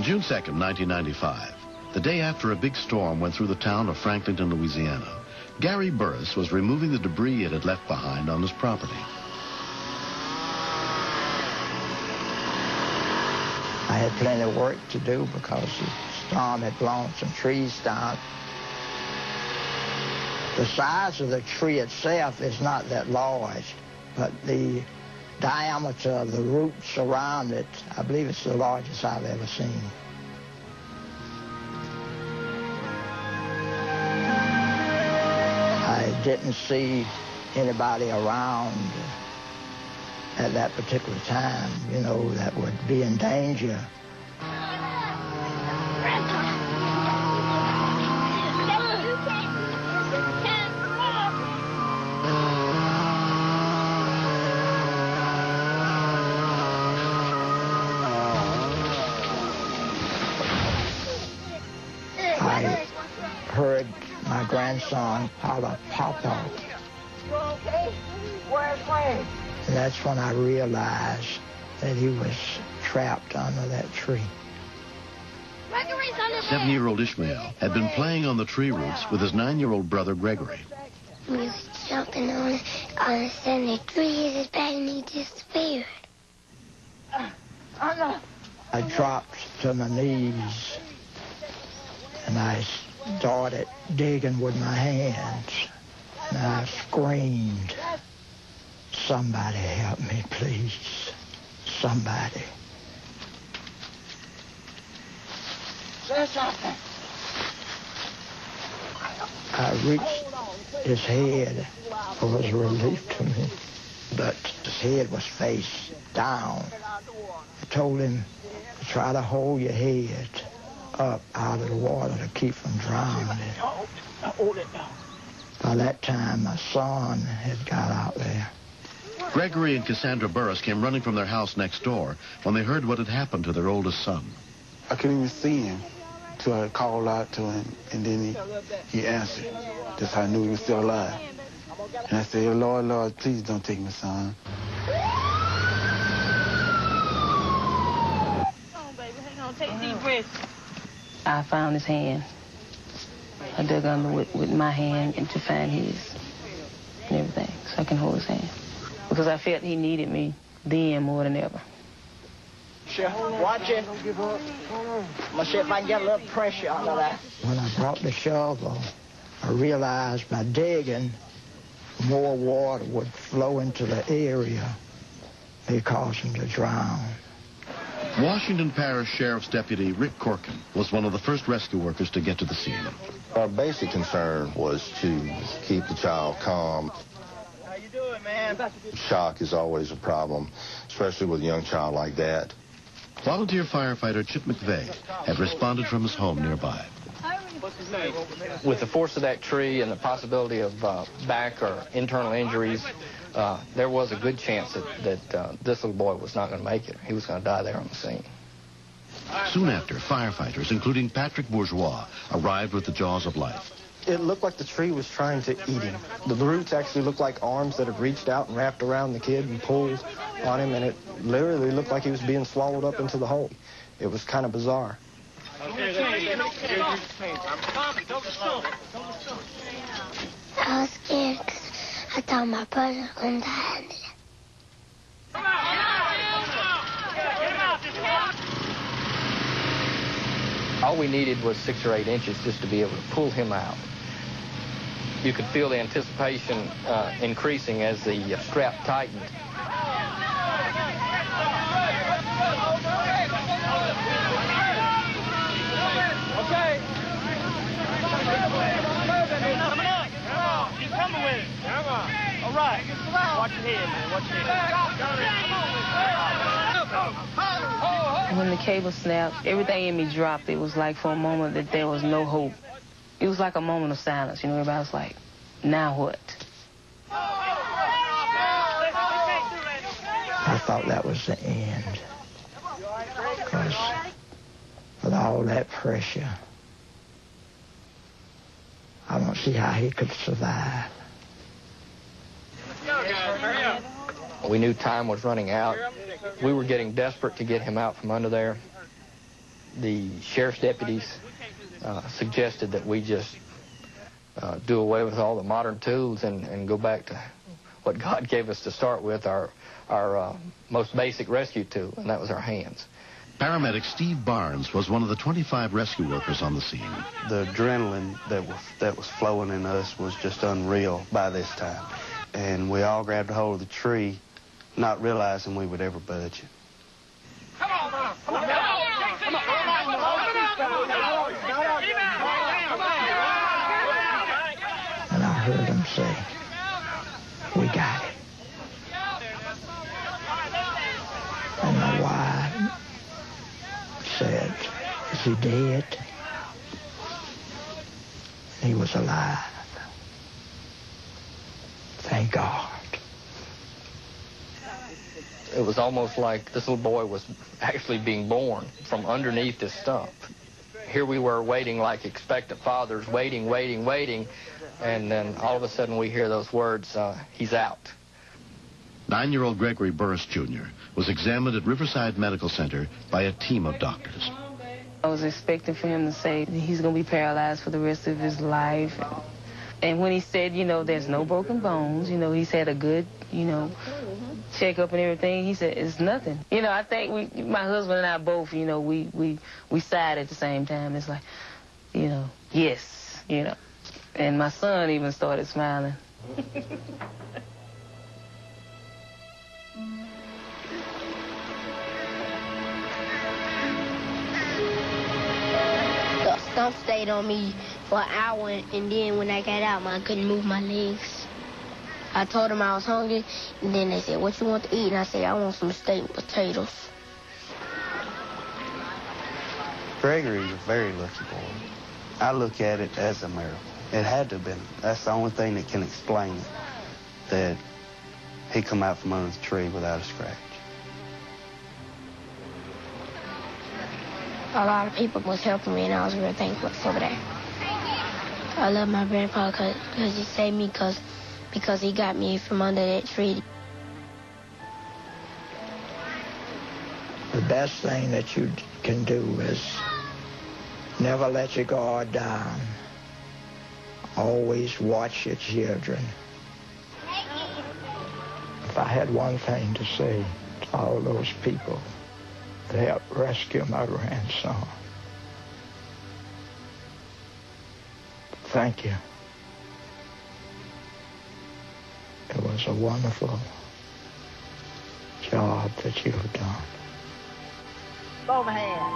On June 2nd, 1995, the day after a big storm went through the town of Franklinton, Louisiana, Gary Burris was removing the debris it had left behind on his property. I had plenty of work to do because the storm had blown some trees down. The size of the tree itself is not that large, but the diameter of the roots around it, I believe it's the largest I've ever seen. I didn't see anybody around at that particular time, you know, that would be in danger. I heard my grandson holler, "Papa." You okay? Where's Frank? And that's when I realized that he was trapped under that tree. 7-year-old Ishmael had been playing on the tree roots with his 9-year-old brother Gregory. We was jumping on it, and the tree hit his back and he disappeared. I dropped to my knees and I started digging with my hands. And I screamed, "Somebody help me, please. Somebody." Say something. I reached his head. It was a relief to me. But his head was face down. I told him to try to hold your head up out of the water to keep from drowning. By that time, my son had got out there. Gregory and Cassandra Burris came running from their house next door when they heard what had happened to their oldest son. I couldn't even see him until I called out to him, and then he answered. That's how I knew he was still alive. And I said, "Lord, Lord, please don't take my son." Come on, baby. Hang on. Take deep breaths. I found his hand. I dug under with my hand and to find his and everything, so I can hold his hand. Because I felt he needed me then more than ever. Sure. Watch it. I'm going to see if I can get a little pressure under that. When I brought the shovel, I realized by digging, more water would flow into the area and cause him to drown. Washington Parish Sheriff's Deputy Rick Corkin was one of the first rescue workers to get to the scene. Our basic concern was to keep the child calm. How you doing, man? Shock is always a problem, especially with a young child like that. Volunteer firefighter Chip McVeigh had responded from his home nearby. With the force of that tree and the possibility of back or internal injuries, there was a good chance that this little boy was not going to make it. He was going to die there on the scene. Soon after, firefighters, including Patrick Bourgeois, arrived with the jaws of life. It looked like the tree was trying to eat him. The roots actually looked like arms that had reached out and wrapped around the kid and pulled on him, and it literally looked like he was being swallowed up into the hole. It was kind of bizarre. I was scared because I thought my brother was going to die under that. All we needed was 6 or 8 inches just to be able to pull him out. You could feel the anticipation increasing as the strap tightened. Okay. Coming up. Keep coming with it. Come on. All right. Watch your head, man. Watch your head. When the cable snapped, everything in me dropped. It was like for a moment that there was no hope. It was like a moment of silence. You know, everybody was like, now what? I thought that was the end. Because with all that pressure, I don't see how he could survive. We knew time was running out. We were getting desperate to get him out from under there. the sheriff's deputies suggested that we just do away with all the modern tools and go back to what God gave us to start with, our most basic rescue tool, and that was our hands. Paramedic Steve Barnes was one of the 25 rescue workers on the scene. The adrenaline that was flowing in us was just unreal by this time. And we all grabbed a hold of the tree, not realizing we would ever budge it. Come on, come on, come on. And I heard him say, "We got it." And my wife said, "Is he dead?" He was alive. Thank God. It was almost like this little boy was actually being born from underneath this stump. Here we were waiting like expectant fathers, waiting, and then all of a sudden we hear those words, "He's out." 9-year-old Gregory Burris Jr. was examined at Riverside Medical Center by a team of doctors. I was expecting for him to say he's going to be paralyzed for the rest of his life. And when he said, there's no broken bones, he's had a good, checkup and everything, he said, it's nothing. I think my husband and I both, we sighed at the same time. It's like, yes, And my son even started smiling. The stump stayed on me for an hour, and then when I got out, I couldn't move my legs. I told them I was hungry, and then they said, "What you want to eat?" And I said, "I want some steak and potatoes." Gregory's a very lucky boy. I look at it as a miracle. It had to have been. That's the only thing that can explain it, that he come out from under the tree without a scratch. A lot of people was helping me, and I was real thankful for that. I love my grandpa because he saved me because he got me from under that tree. The best thing that you can do is never let your guard down. Always watch your children. If I had one thing to say to all those people that helped rescue my grandson, thank you. It was a wonderful job that you've done. Overhand.